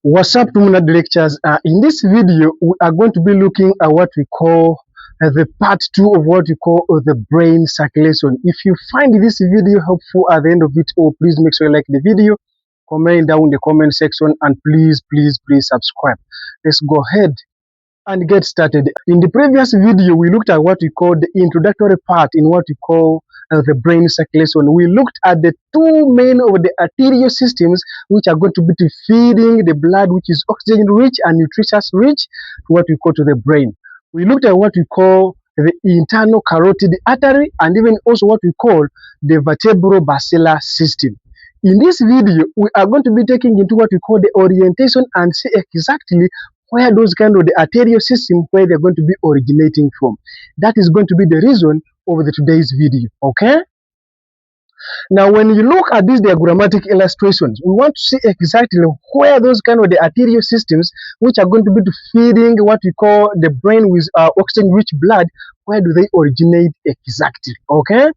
What's up, TUMNAD lectures? In this video, we are going to be looking at what we call the part 2 of what we call the brain circulation. If you find this video helpful at the end of it all, please make sure you like the video, comment down in the comment section, and please subscribe. Let's go ahead and get started. In the previous video, we looked at what we call the introductory part in what we call the brain circulation. We looked at the two main of the arterial systems which are going to be feeding the blood, which is oxygen rich and nutritious rich, to what we call to the brain. We looked at what we call the internal carotid artery and even also what we call the vertebro-basilar system. In this video, we are going to be taking into what we call the orientation and see exactly where those kind of the arterial system, where they're going to be originating from. That is going to be the reason of today's video, okay? Now, when you look at these diagrammatic illustrations, we want to see exactly where those kind of the arterial systems, which are going to be feeding what we call the brain with oxygen-rich blood, where do they originate exactly, okay?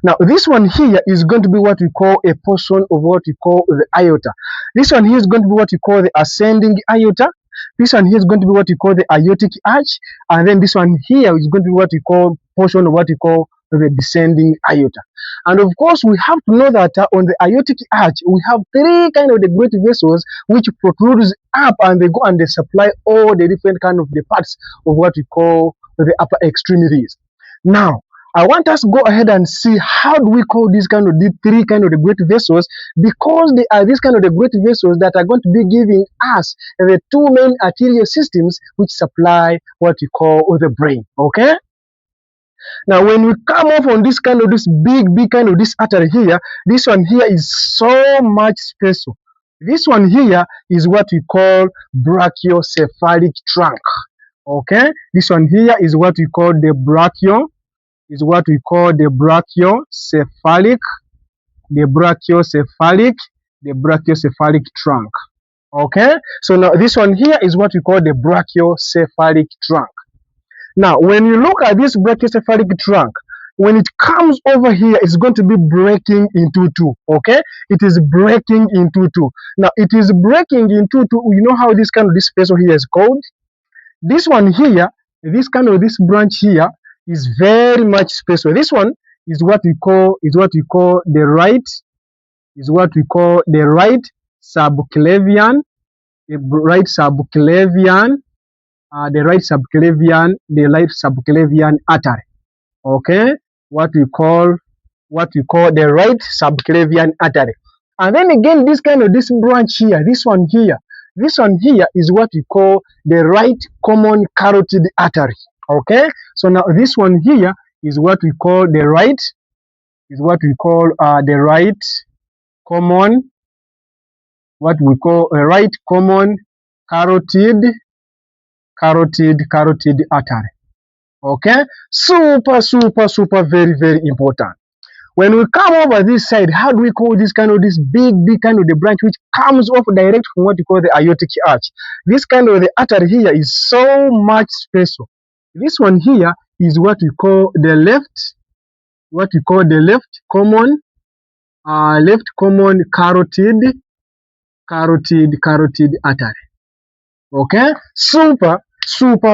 Now, this one here is going to be what we call a portion of what we call the aorta. This one here is going to be what we call the ascending aorta. This one here is going to be what we call the aortic arch. And then this one here is going to be what we call portion of what we call the descending aorta. And of course, we have to know that on the aortic arch, we have three kind of the great vessels which protrudes up and they go and they supply all the different kind of the parts of what we call the upper extremities. Now, I want us to go ahead and see how do we call these kind of the three kind of the great vessels, because they are these kind of the great vessels that are going to be giving us the two main arterial systems which supply what we call the brain, okay? Now, when we come off on this kind of this big kind of this artery here, this one here is so much special. This one here is what we call brachiocephalic trunk, okay? This one here is what we call the brachiocephalic trunk, okay? So now this one here is what we call the brachiocephalic trunk. Now, when you look at this brachiocephalic trunk, when it comes over here, it's going to be breaking into two, okay? It is breaking into two. Now, it is breaking into two. You know how this kind of this vessel here is called? This one here, this kind of this branch here is very much special. This one is what we call the right subclavian, the right subclavian artery, okay? What we call the right subclavian artery. And then again, this kind of this branch here, this one here is what we call the right common carotid artery, okay? So now this one here is what we call the right common carotid artery, okay? Super very important. When we come over this side, how do we call this kind of this big kind of the branch which comes off direct from what we call the aortic arch? This kind of the artery here is so much special. This one here is what we call the left common carotid artery, okay? Super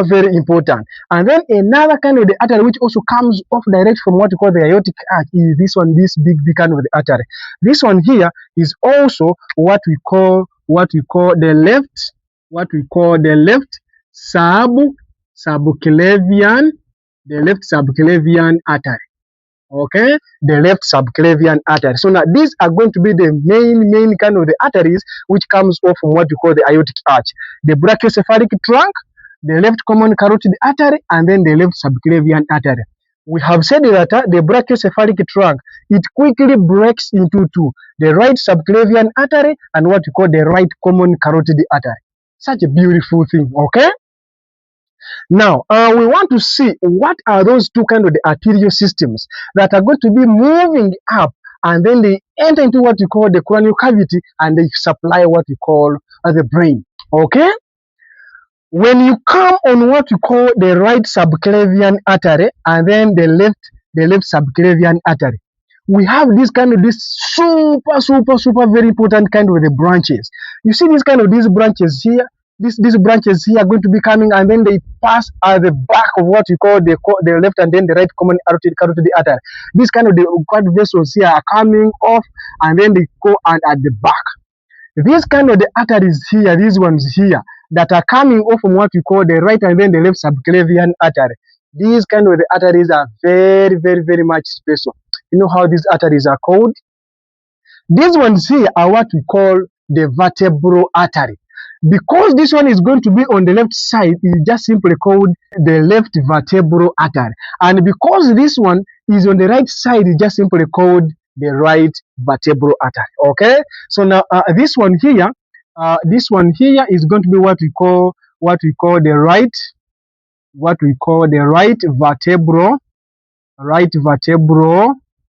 very important. And then another kind of the artery which also comes off direct from what we call the aortic arch is this one, this big kind of the artery. This one here is also what we call the left subclavian artery, okay? The left subclavian artery. So now these are going to be the main kind of the arteries which comes off from what we call the aortic arch: the brachiocephalic trunk, the left common carotid artery, and then the left subclavian artery. We have said that the brachiocephalic trunk, it quickly breaks into two: the right subclavian artery and what we call the right common carotid artery. Such a beautiful thing, okay? Now, we want to see what are those two kind of the arterial systems that are going to be moving up, and then they enter into what we call the cranial cavity and they supply what we call the brain, okay? When you come on what we call the right subclavian artery and then the left subclavian artery, we have this kind of this super very important kind of the branches. You see this kind of these branches here. These branches here are going to be coming, and then they pass at the back of what you call the left and then the right common carotid artery. These kind of the blood vessels here are coming off, and then they go and at the back. These kind of the arteries here, these ones here, that are coming off from what we call the right and then the left subclavian artery. These kind of the arteries are very much special. You know how these arteries are called? These ones here are what we call the vertebral artery. Because this one is going to be on the left side, it's just simply called the left vertebral artery. And because this one is on the right side, it's just simply called the right vertebral artery. Okay, so now this one here is going to be what we call the right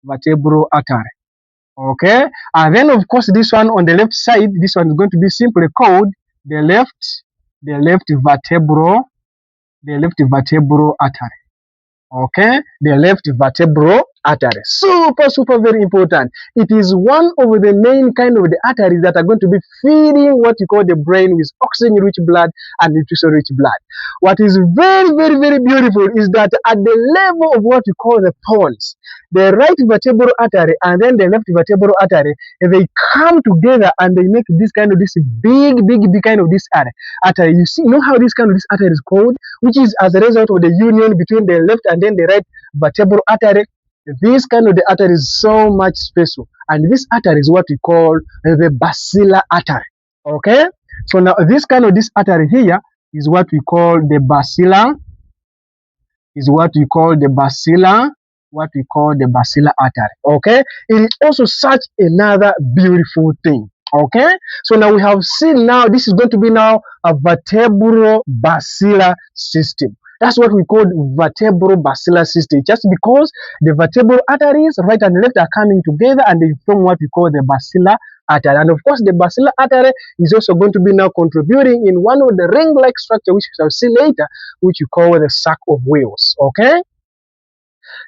vertebral artery. Okay, and then of course this one on the left side, this one is going to be simply called the left vertebral artery. Okay, the left vertebral artery. Super very important. It is one of the main kind of the arteries that are going to be feeding what you call the brain with oxygen-rich blood and nutrition-rich blood. What is very beautiful is that at the level of what you call the pons, the right vertebral artery and then the left vertebral artery, they come together and they make this kind of this big kind of this artery. You see, you know how this kind of this artery is called, which is as a result of the union between the left and then the right vertebral artery. This kind of the artery is so much special, and this artery is what we call the basilar artery. Okay, so now this kind of this artery here is what we call the basilar artery. Okay, it is also such another beautiful thing. Okay, so now we have seen, now this is going to be now a vertebral basilar system. That's what we call vertebral basilar system, just because the vertebral arteries right and left are coming together and they form what we call the basilar artery. And of course the basilar artery is also going to be now contributing in one of the ring-like structure which we shall see later, which we call the sac of Willis. Okay,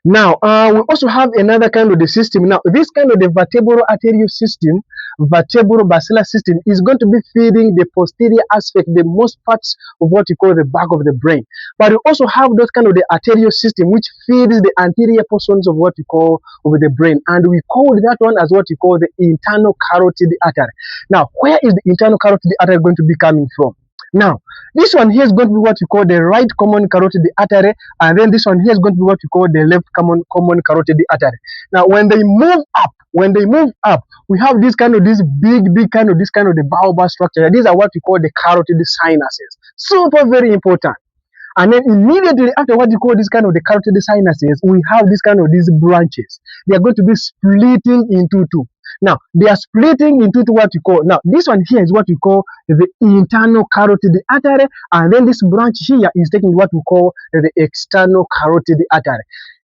now we also have another kind of the system. Now this kind of the vertebral arterial system, vertebral basilar system, is going to be feeding the posterior aspect, the most parts of what you call the back of the brain. But we also have those kind of the arterial system which feeds the anterior portions of what we call of the brain, and we call that one as what we call the internal carotid artery. Now where is the internal carotid artery going to be coming from? Now, this one here is going to be what we call the right common carotid artery, and then this one here is going to be what we call the left common carotid artery. Now, when they move up, we have this kind of this big kind of the bulbar structure. These are what we call the carotid sinuses. Super very important. And then immediately after what you call this kind of the carotid sinuses, we have this kind of these branches. They are going to be splitting into two. Now, they are splitting into what you call, now this one here is what we call the internal carotid artery, and then this branch here is taking what we call the external carotid artery.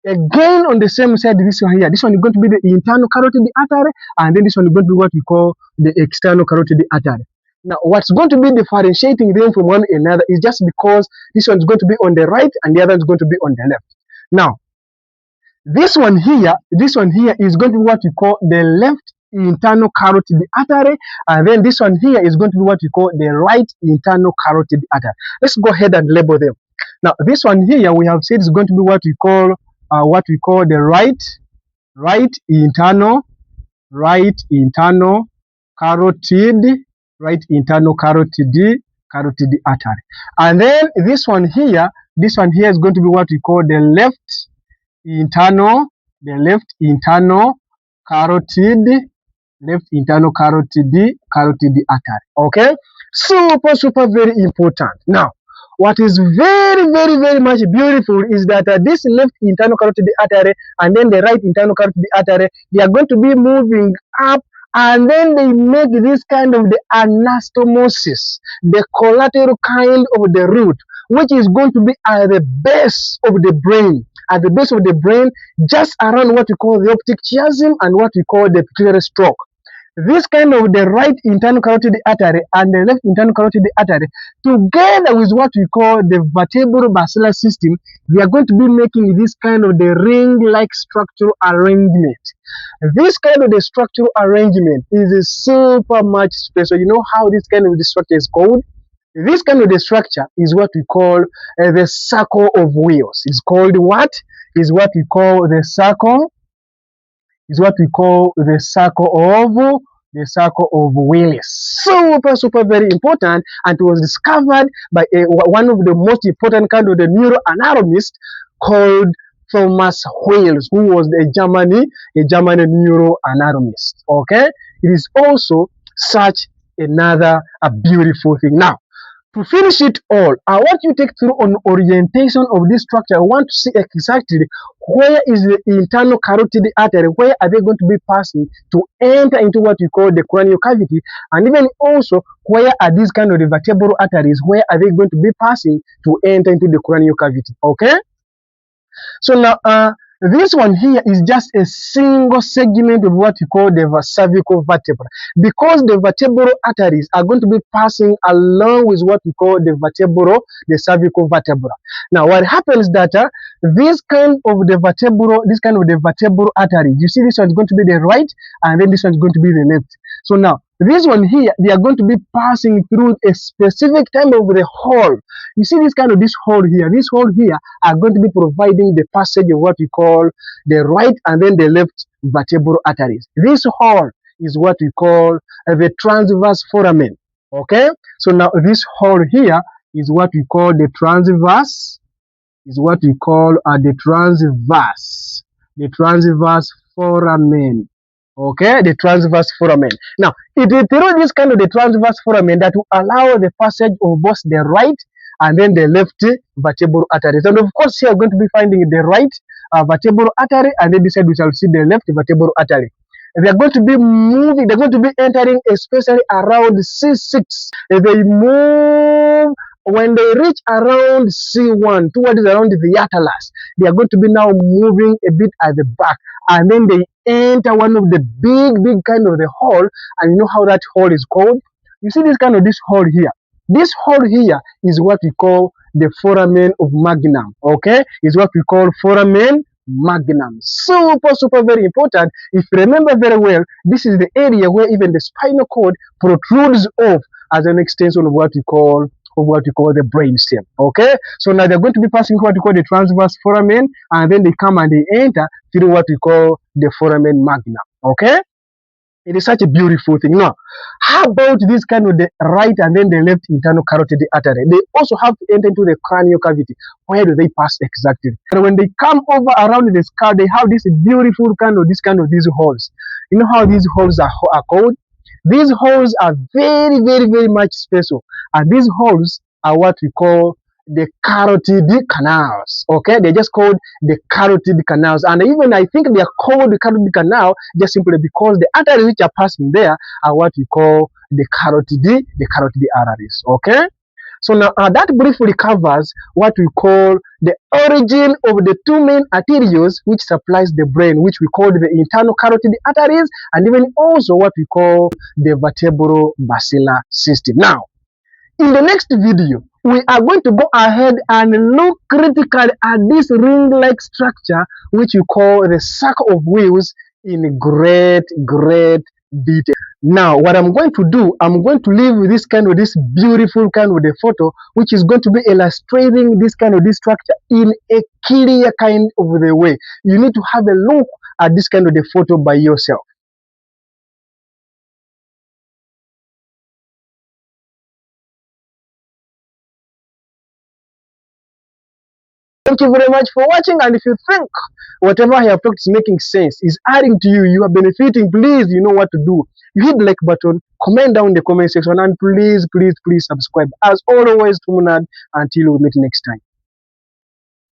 Again, on the same side, this one here, this one is going to be the internal carotid artery, and then this one is going to be what we call the external carotid artery. Now, what's going to be differentiating them from one another is just because this one is going to be on the right and the other is going to be on the left. Now, this one here is going to be what we call the left internal carotid artery, and then this one here is going to be what we call the right internal carotid artery. Let's go ahead and label them. Now, this one here we have said is going to be what we call the right internal carotid artery, and then this one here is going to be what we call the left internal carotid artery. Okay, super very important. Now, what is very much beautiful is that this left internal carotid artery and then the right internal carotid artery, they are going to be moving up, and then they make this kind of the anastomosis, the collateral kind of the root, which is going to be at the base of the brain. At the base of the brain, just around what we call the optic chiasm and what we call the pituitary stroke. This kind of the right internal carotid artery and the left internal carotid artery, together with what we call the vertebral basilar system, we are going to be making this kind of the ring-like structural arrangement. This kind of the structural arrangement is a super much special. You know how this kind of the structure is called? This kind of the structure is what we call the circle of Willis. It's called what? Is what we call the circle. Is what we call the circle of Willis. Super very important, and it was discovered by one of the most important kind of the neuroanatomists called Thomas Willis, who was a German neuroanatomist. Okay, it is also such another a beautiful thing. Now, to finish it all, I want you to take through an orientation of this structure. I want to see exactly where is the internal carotid artery, where are they going to be passing to enter into what we call the cranial cavity, and even also where are these kind of the vertebral arteries, where are they going to be passing to enter into the cranial cavity. Okay? So now, this one here is just a single segment of what we call the cervical vertebra, because the vertebral arteries are going to be passing along with what we call the cervical vertebra. Now, what happens that this kind of the vertebral artery, you see this one is going to be the right, and then this one is going to be the left. So now, this one here, they are going to be passing through a specific time of the hole. You see this hole here. This hole here are going to be providing the passage of what we call the right and then the left vertebral arteries. This hole is what we call the transverse foramen. Okay? So now this hole here is what we call the transverse, the transverse foramen. Okay, the transverse foramen. Now, it is through this kind of the transverse foramen that will allow the passage of both the right and then the left vertebral arteries. And of course, here we're going to be finding the right vertebral artery, and then this side we shall see the left vertebral artery. They're going to be moving, they're going to be entering especially around C6. They move. When they reach around C1, towards around the atlas, they are going to be now moving a bit at the back, and then they enter one of the big kind of the hole. And you know how that hole is called? You see this hole here. This hole here is what we call the foramen of magnum. Okay, is what we call foramen magnum. Super very important. If you remember very well, this is the area where even the spinal cord protrudes off as an extension of what we call the brain stem. Okay, so now they're going to be passing what we call the transverse foramen, and then they come and they enter through what we call the foramen magnum. Okay, it is such a beautiful thing. Now, how about this kind of the right and then the left internal carotid artery? They also have to enter into the cranial cavity. Where do they pass exactly? And when they come over around the skull, they have this beautiful these holes. You know how these holes are called? These holes are very much special, and these holes are what we call the carotid canals. Okay, they're just called the carotid canals, and even I think they are called the carotid canal just simply because the arteries which are passing there are what we call the carotid arteries. Okay. So now that briefly covers what we call the origin of the two main arterioles which supplies the brain, which we call the internal carotid arteries, and even also what we call the vertebral basilar system. Now, in the next video, we are going to go ahead and look critically at this ring-like structure which we call the circle of Willis in great detail. Now, what I'm going to do, I'm going to leave with this beautiful kind of the photo, which is going to be illustrating this structure in a clear kind of the way. You need to have a look at this kind of the photo by yourself. Thank you very much for watching, and if you think whatever I have talked is making sense, is adding to you, you are benefiting, please, you know what to do. You hit the like button, comment down in the comment section, and please subscribe. As always, TUMNAD, until we meet next time.